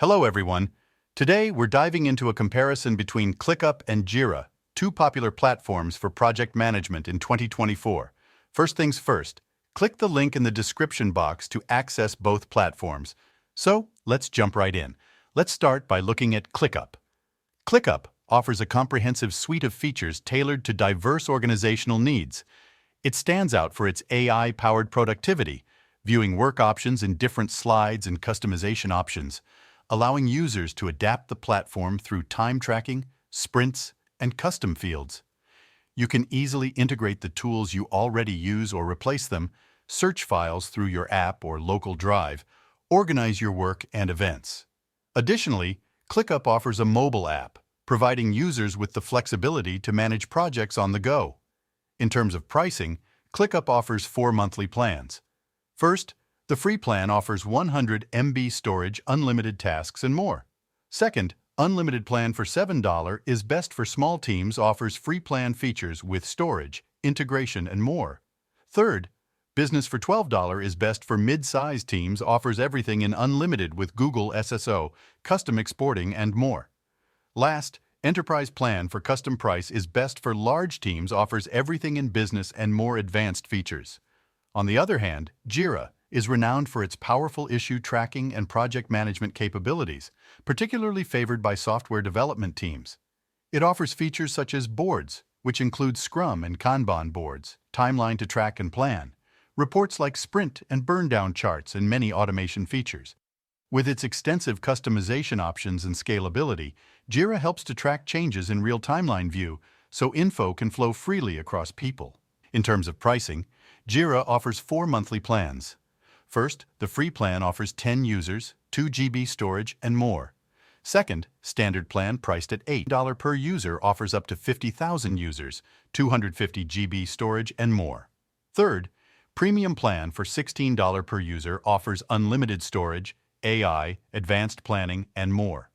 Hello everyone. Today we're diving into a comparison between ClickUp and Jira, two popular platforms for project management in 2024. First things first, click the link in the description box to access both platforms. So let's jump right in. Let's start by looking at ClickUp. ClickUp offers a comprehensive suite of features tailored to diverse organizational needs. It stands out for its AI-powered productivity, viewing work options in different slides and customization options, allowing users to adapt the platform through time tracking, sprints, and custom fields. You can easily integrate the tools you already use or replace them, search files through your app or local drive, organize your work and events. Additionally, ClickUp offers a mobile app, providing users with the flexibility to manage projects on the go. In terms of pricing, ClickUp offers 4 monthly plans. First, the free plan offers 100 MB storage, unlimited tasks, and more. Second, unlimited plan for $7 is best for small teams, offers free plan features with storage, integration, and more. Third, business for $12 is best for mid-sized teams, offers everything in unlimited with Google SSO, custom exporting, and more. Last, enterprise plan for custom price is best for large teams, offers everything in business and more advanced features. On the other hand, Jira is renowned for its powerful issue tracking and project management capabilities, particularly favored by software development teams. It offers features such as boards, which include Scrum and Kanban boards, timeline to track and plan, reports like sprint and burn-down charts, and many automation features. With its extensive customization options and scalability, Jira helps to track changes in real timeline view, so info can flow freely across people. In terms of pricing, Jira offers 4 monthly plans. First, the free plan offers 10 users, 2 GB storage, and more. Second, standard plan priced at $8 per user offers up to 50,000 users, 250 GB storage, and more. Third, premium plan for $16 per user offers unlimited storage, AI, advanced planning, and more.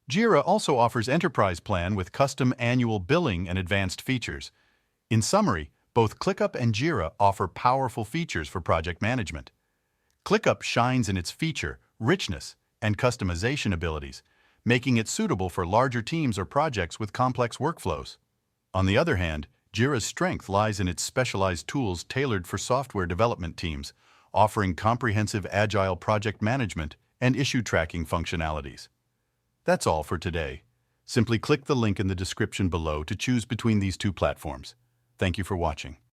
Jira also offers enterprise plan with custom annual billing and advanced features. In summary, both ClickUp and Jira offer powerful features for project management. ClickUp shines in its feature, richness, and customization abilities, making it suitable for larger teams or projects with complex workflows. On the other hand, Jira's strength lies in its specialized tools tailored for software development teams, offering comprehensive agile project management and issue tracking functionalities. That's all for today. Simply click the link in the description below to choose between these two platforms. Thank you for watching.